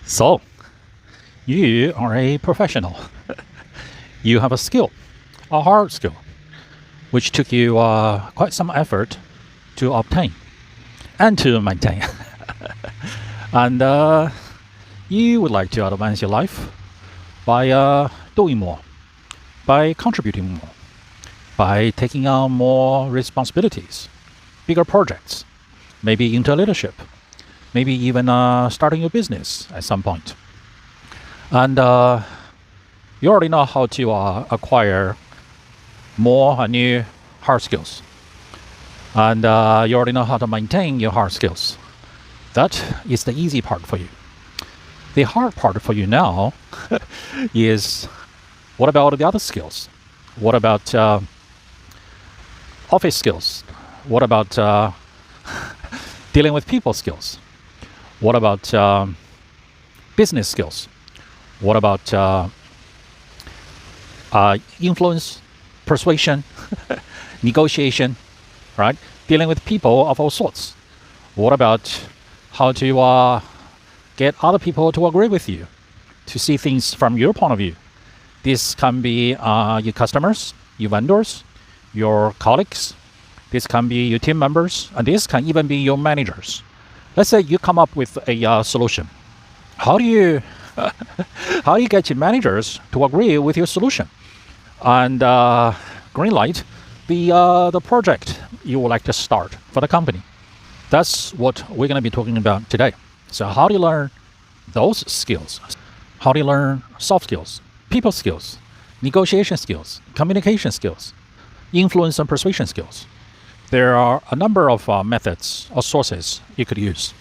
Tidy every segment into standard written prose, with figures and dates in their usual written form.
So, you are a professional. You have a skill, a hard skill, which took you quite some effort to obtain and to maintain. And you would like to advance your life by doing more, by contributing more, by taking on more responsibilities, bigger projects, maybe into leadership, maybe even starting your business at some point. And you already know how to acquire more new hard skills. And you already know how to maintain your hard skills. That is the easy part for you. The hard part for you now is, what about the other skills? What about office skills? What about dealing with people skills? What about business skills? What about influence, persuasion, negotiation, right? Dealing with people of all sorts. What about how to get other people to agree with you, to see things from your point of view? This can be your customers, your vendors, your colleagues. This can be your team members, and this can even be your managers. Let's say you come up with a solution. How do you get your managers to agree with your solution and green light the project you would like to start for the company? That's what we're going to be talking about today. So how do you learn those skills? How do you learn soft skills, people skills, negotiation skills, communication skills, influence and persuasion skills? There are a number of methods or sources you could use.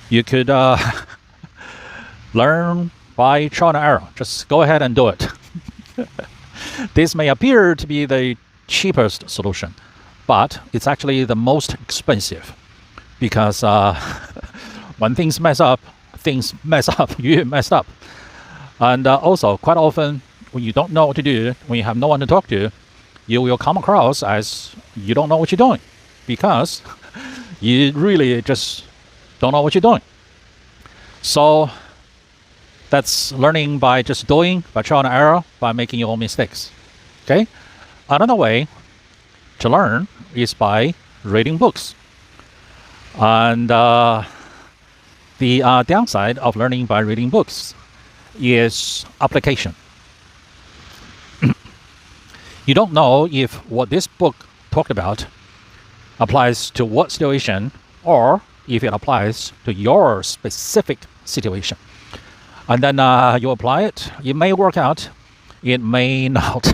You could learn by trial and error. Just go ahead and do it. This may appear to be the cheapest solution, but it's actually the most expensive, because when things mess up, you mess up. And also, quite often, when you don't know what to do, when you have no one to talk to, you will come across as you don't know what you're doing, because you really just don't know what you're doing. So that's learning by just doing, by trial and error, by making your own mistakes. Okay? Another way to learn is by reading books. And the downside of learning by reading books is application. You don't know if what this book talked about applies to what situation, or if it applies to your specific situation. And then you apply it. It may work out. It may not.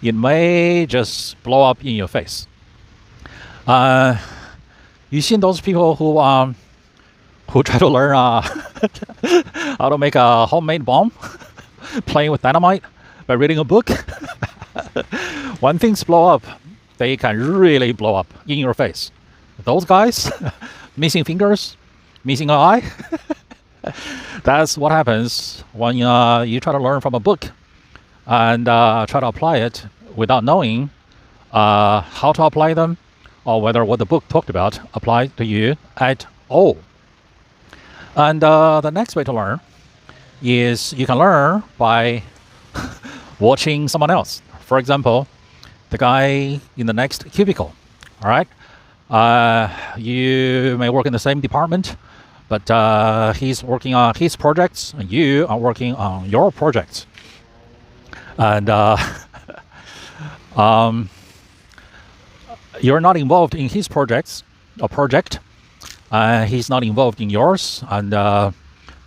It may just blow up in your face. You've seen those people who try to learn how to make a homemade bomb, playing with dynamite by reading a book. When things blow up, they can really blow up in your face. Those guys, missing fingers, missing an eye. That's what happens when you try to learn from a book and try to apply it without knowing how to apply them, or whether what the book talked about applies to you at all. And the next way to learn is you can learn by watching someone else. For example, the guy in the next cubicle. All right, you may work in the same department, but he's working on his projects and you are working on your projects. And you're not involved in his project. He's not involved in yours, and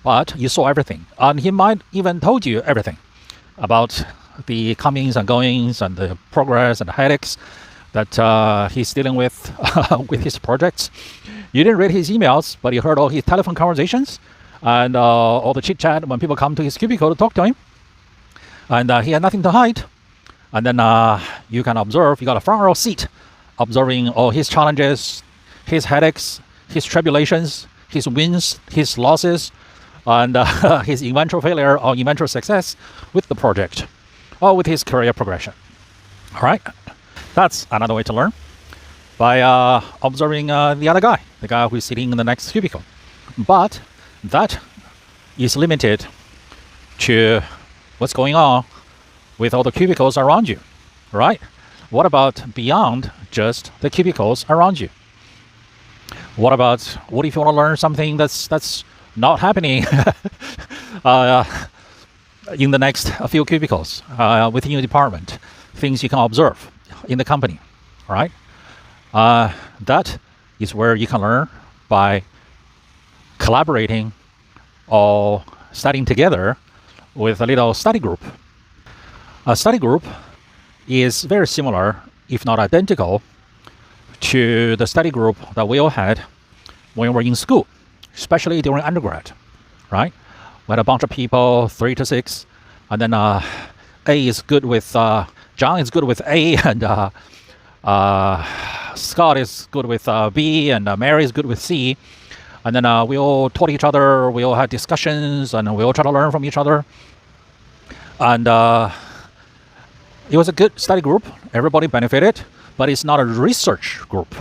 but you saw everything, and he might even told you everything about the comings and goings and the progress and the headaches that he's dealing with with his projects. You didn't read his emails, but you heard all his telephone conversations and all the chit chat when people come to his cubicle to talk to him. And he had nothing to hide. And then you can observe, you got a front row seat, observing all his challenges, his headaches, his tribulations, his wins, his losses, and his eventual failure or eventual success with the project or with his career progression. All right? That's another way to learn, by observing the other guy, the guy who's sitting in the next cubicle. But that is limited to what's going on with all the cubicles around you, right? What about beyond just the cubicles around you? What if you want to learn something that's not happening in the next few cubicles within your department? Things you can observe in the company, right? That is where you can learn by collaborating or studying together with a little study group. A study group is very similar, if not identical, to the study group that we all had when we were in school, especially during undergrad, right? We had a bunch of people, 3 to 6, and then John is good with A, and Scott is good with B, and Mary is good with C. And then we all taught each other, we all had discussions, and we all try to learn from each other. And it was a good study group. Everybody benefited, but it's not a research group.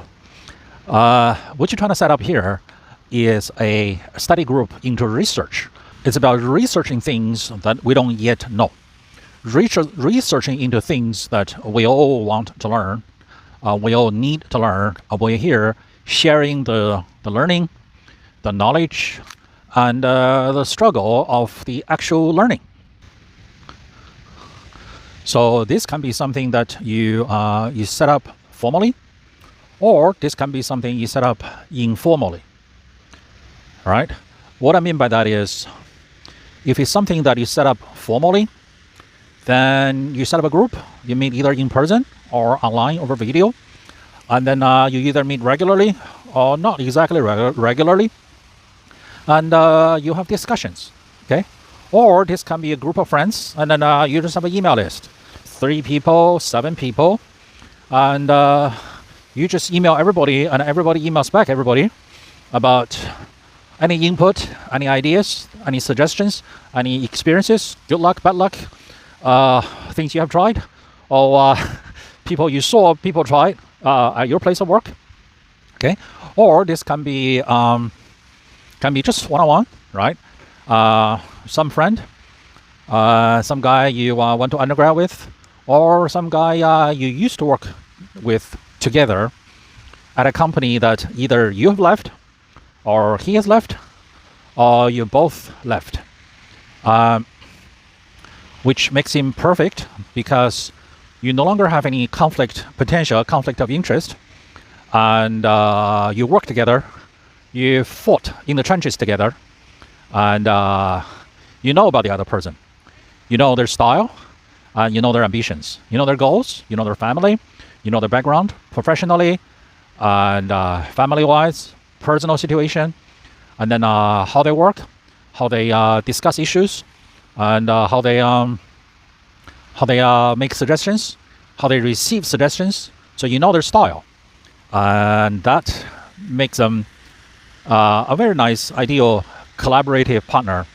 What you're trying to set up here is a study group into research. It's about researching things that we don't yet know. Researching into things that we all want to learn, we all need to learn. We're here sharing the learning, the knowledge, and the struggle of the actual learning. So this can be something that you set up formally, or this can be something you set up informally. All right? What I mean by that is, if it's something that you set up formally, then you set up a group. You meet either in person or online over video, and then you either meet regularly or not exactly regularly, and you have discussions. Okay? Or this can be a group of friends, and then you just have an email list. 3 people, 7 people, and you just email everybody, and everybody emails back everybody about any input, any ideas, any suggestions, any experiences, good luck, bad luck, things you have tried, or people you saw people try at your place of work. Okay? Or this can be just one-on-one, right? Some friend, some guy you went to undergrad with, or some guy you used to work with together at a company that either you have left, or he has left, or you both left. Which makes him perfect because you no longer have any potential conflict of interest, and you work together, you fought in the trenches together, and you know about the other person. You know their style, and you know their ambitions. You know their goals, you know their family, you know their background professionally, and family-wise, personal situation, and then how they work, how they discuss issues, and how they make suggestions, how they receive suggestions. So you know their style, and that makes them a very nice, ideal, collaborative partner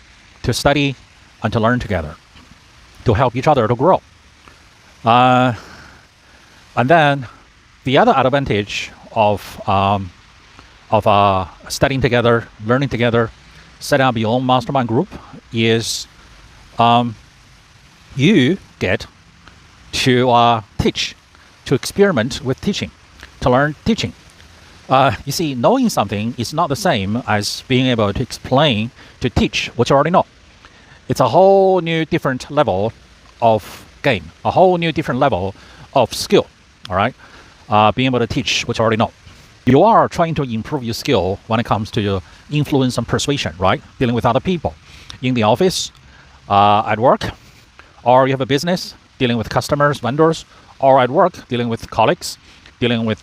to study and to learn together, to help each other to grow. And then the other advantage of studying together, learning together, setting up your own mastermind group is you get to teach, to experiment with teaching, to learn teaching. You see, knowing something is not the same as being able to explain, to teach what you already know. It's a whole new different level of game, a whole new different level of skill, all right? Being able to teach what you already know. You are trying to improve your skill when it comes to your influence and persuasion, right? Dealing with other people in the office, at work, or you have a business, dealing with customers, vendors, or at work, dealing with colleagues, dealing with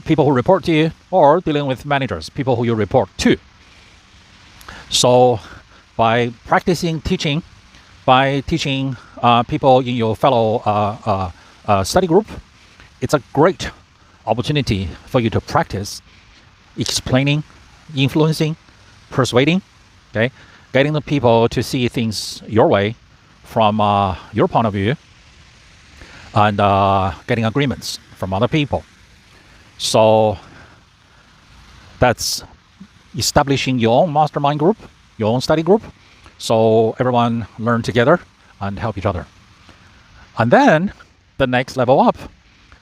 people who report to you, or dealing with managers, people who you report to. So by practicing teaching, by teaching people in your fellow study group, it's a great opportunity for you to practice explaining, influencing, persuading, okay, getting the people to see things your way from your point of view, and getting agreements from other people. So that's establishing your own mastermind group, your own study group, so everyone learn together and help each other. And then the next level up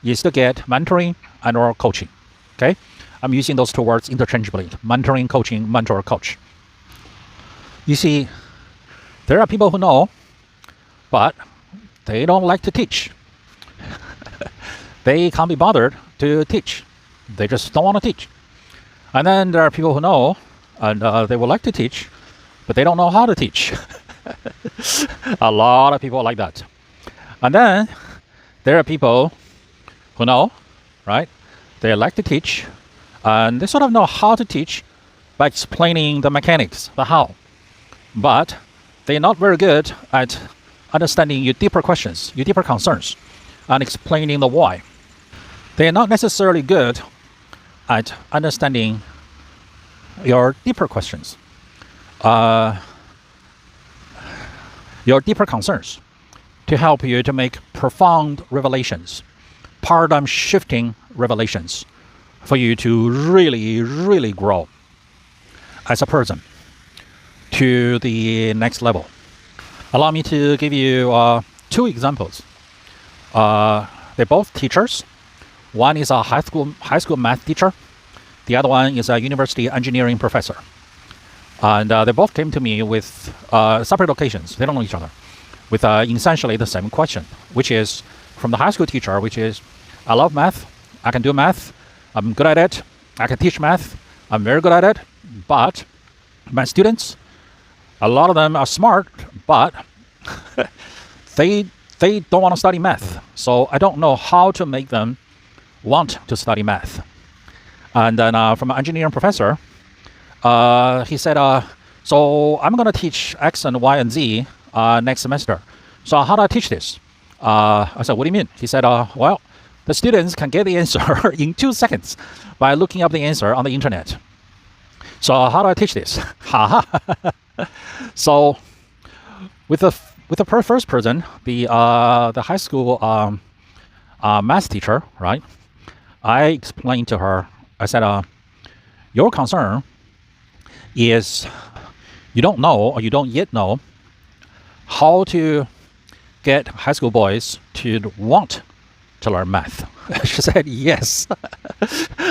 is to get mentoring and or coaching. Okay, I'm using those two words interchangeably: mentoring, coaching, mentor, coach. You see, there are people who know, but they don't like to teach. They can't be bothered to teach. They just don't want to teach. And then there are people who know, and they would like to teach, but they don't know how to teach. A lot of people like that. And then there are people who know, right? They like to teach, and they sort of know how to teach by explaining the mechanics, the how. But they're not very good at understanding your deeper questions, your deeper concerns, and explaining the why. They are not necessarily good at understanding your deeper questions, your deeper concerns, to help you to make profound revelations, paradigm shifting revelations, for you to really, really grow as a person to the next level. Allow me to give you 2 examples. They're both teachers. One is a high school math teacher. The other one is a university engineering professor. And they both came to me with separate occasions. They don't know each other. With essentially the same question, which is from the high school teacher, which is, I love math. I can do math. I'm good at it. I can teach math. I'm very good at it. But my students, a lot of them are smart, but they don't want to study math. So I don't know how to make them want to study math. And then from an engineering professor, he said, so I'm going to teach X and Y and Z next semester. So how do I teach this? I said, what do you mean? He said, well, the students can get the answer in 2 seconds by looking up the answer on the internet. So how do I teach this? So with the first person, the high school math teacher, right? I explained to her, I said, your concern is you don't know, or you don't yet know, how to get high school boys to want to learn math. She said, yes.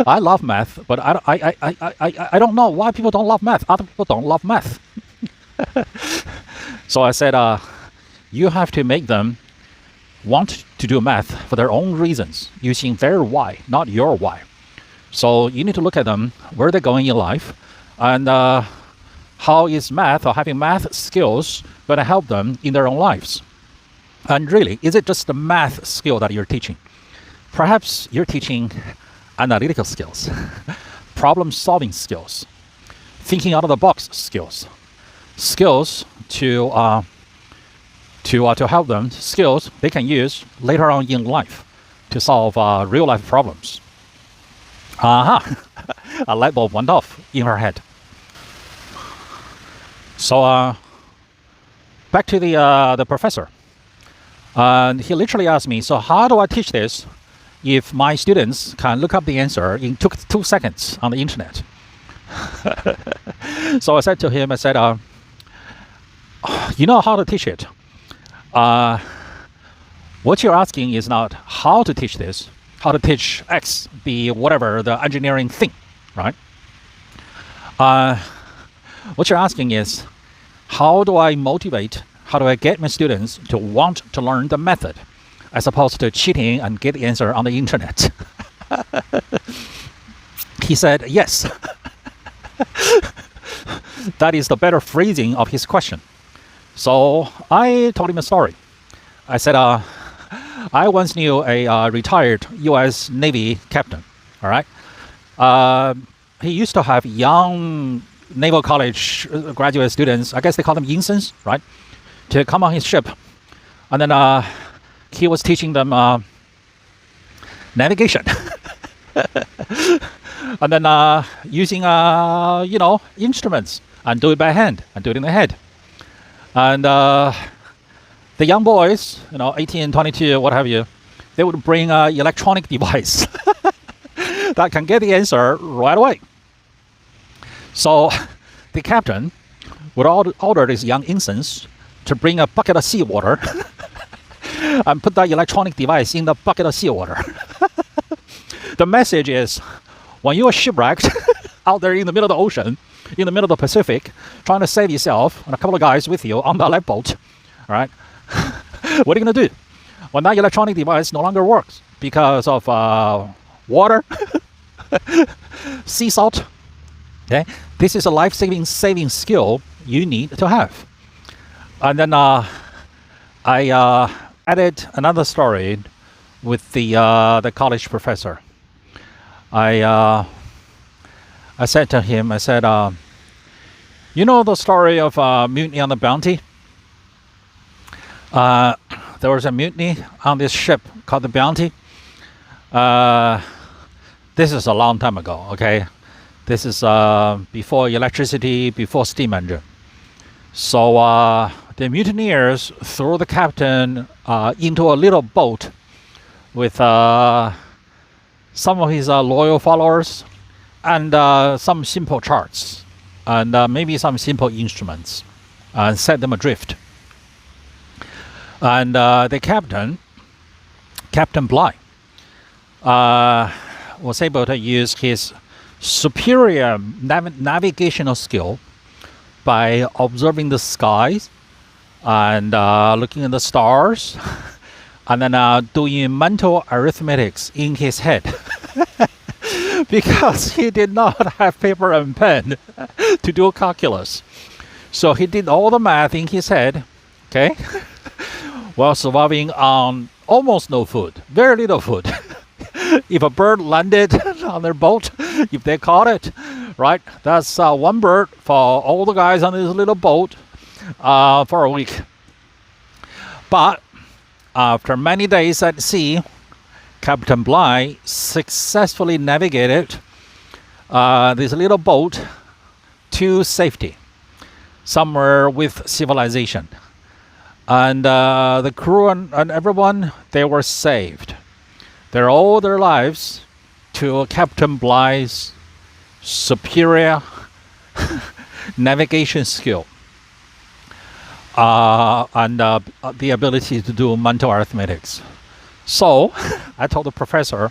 I love math, but I don't know why people don't love math. Other people don't love math. So I said, you have to make them want to do math for their own reasons, using their why, not your why. So you need to look at them, where they're going in life, and how is math or having math skills going to help them in their own lives. And really, is it just the math skill that you're teaching? Perhaps you're teaching analytical skills, problem-solving skills, thinking out of the box skills, skills to help them, skills they can use later on in life to solve real-life problems. A light bulb went off in her head. So back to the professor. And he literally asked me, so how do I teach this if my students can look up the answer in 2 seconds on the internet? So I said to him, I said, you know how to teach it. What you're asking is not how to teach this, how to teach X, be whatever the engineering thing, right? What you're asking is, how do I motivate, how do I get my students to want to learn the method, as opposed to cheating and get the answer on the internet? He said, yes. That is the better phrasing of his question. So I told him a story. I said, I once knew a retired U.S. Navy captain, all right? He used to have young Naval College graduate students, I guess they call them ensigns, right, to come on his ship. And then he was teaching them navigation. And then using, instruments, and do it by hand, and do it in the head. And the young boys, 18, 22, what have you, they would bring an electronic device that can get the answer right away. So the captain would order this young ensigns to bring a bucket of seawater and put that electronic device in the bucket of seawater. The message is, when you are shipwrecked out there in the middle of the ocean, in the middle of the Pacific, trying to save yourself and a couple of guys with you on the lifeboat, all right, what are you going to do when that electronic device no longer works because of water, sea salt? Okay, this is a life-saving skill you need to have. And then I added another story with the college professor. I said to him, I said, you know the story of mutiny on the Bounty? There was a mutiny on this ship called the Bounty. This is a long time ago, okay? This is before electricity, before steam engine. So the mutineers threw the captain into a little boat with some of his loyal followers and some simple charts and maybe some simple instruments, and set them adrift. And the captain, Captain Bligh, was able to use his superior navigational skill by observing the skies and looking at the stars and then doing mental arithmetics in his head. Because he did not have paper and pen to do calculus. So he did all the math in his head, okay, while surviving on almost no food, very little food. If a bird landed on their boat, if they caught it, right, that's one bird for all the guys on this little boat for a week. But after many days at sea, Captain Bligh successfully navigated this little boat to safety, somewhere with civilization. And the crew and everyone, they were saved. They owe their lives to Captain Bligh's superior navigation skill and the ability to do mental arithmetics. So I told the professor,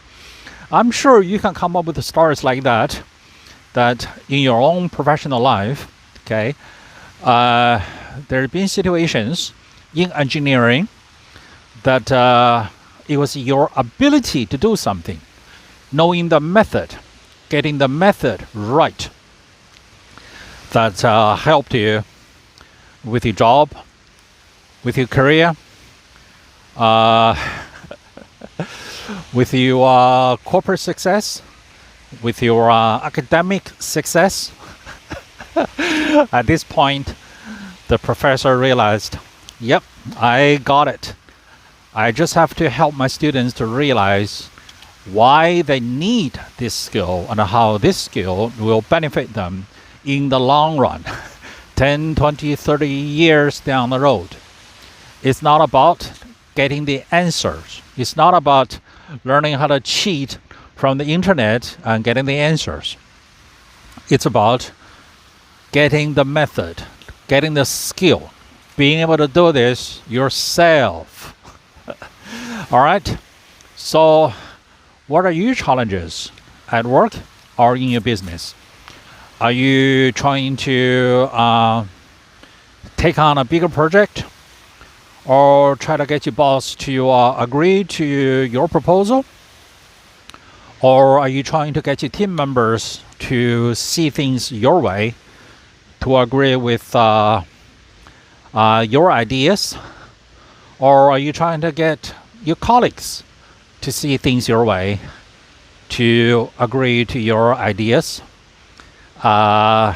I'm sure you can come up with stories like that in your own professional life, okay? There have been situations in engineering that it was your ability to do something, knowing the method, getting the method right, that helped you with your job, with your career, with your corporate success, with your academic success. At this point, the professor realized, yep, I got it. I just have to help my students to realize why they need this skill and how this skill will benefit them in the long run, 10, 20, 30 years down the road. It's not about getting the answers. It's not about learning how to cheat from the internet and getting the answers. It's about getting the method, getting the skill, being able to do this yourself. All right. So what are your challenges at work or in your business? Are you trying to take on a bigger project, or try to get your boss to agree to your proposal? Or are you trying to get your team members to see things your way, to agree with your ideas? Or are you trying to get your colleagues to see things your way, to agree to your ideas? Or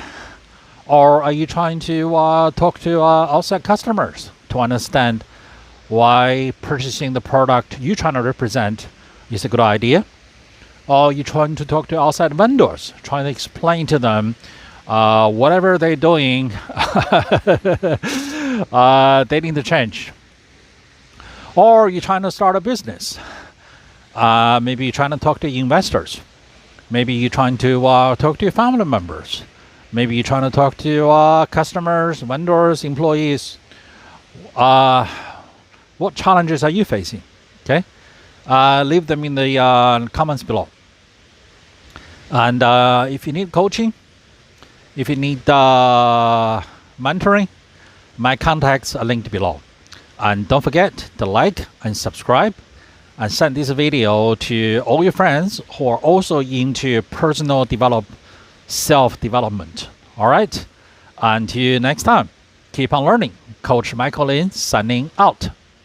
are you trying to talk to outside customers to understand why purchasing the product you're trying to represent is a good idea? Or you're trying to talk to outside vendors, trying to explain to them whatever they're doing, they need to change. Or you're trying to start a business. Maybe you're trying to talk to investors. Maybe you're trying to talk to your family members. Maybe you're trying to talk to customers, vendors, employees. What challenges are you facing? Okay, leave them in the comments below. And if you need coaching, if you need mentoring, my contacts are linked below. And don't forget to like and subscribe and send this video to all your friends who are also into personal self-development. All right? Until next time, keep on learning. Coach Michael Lin signing out.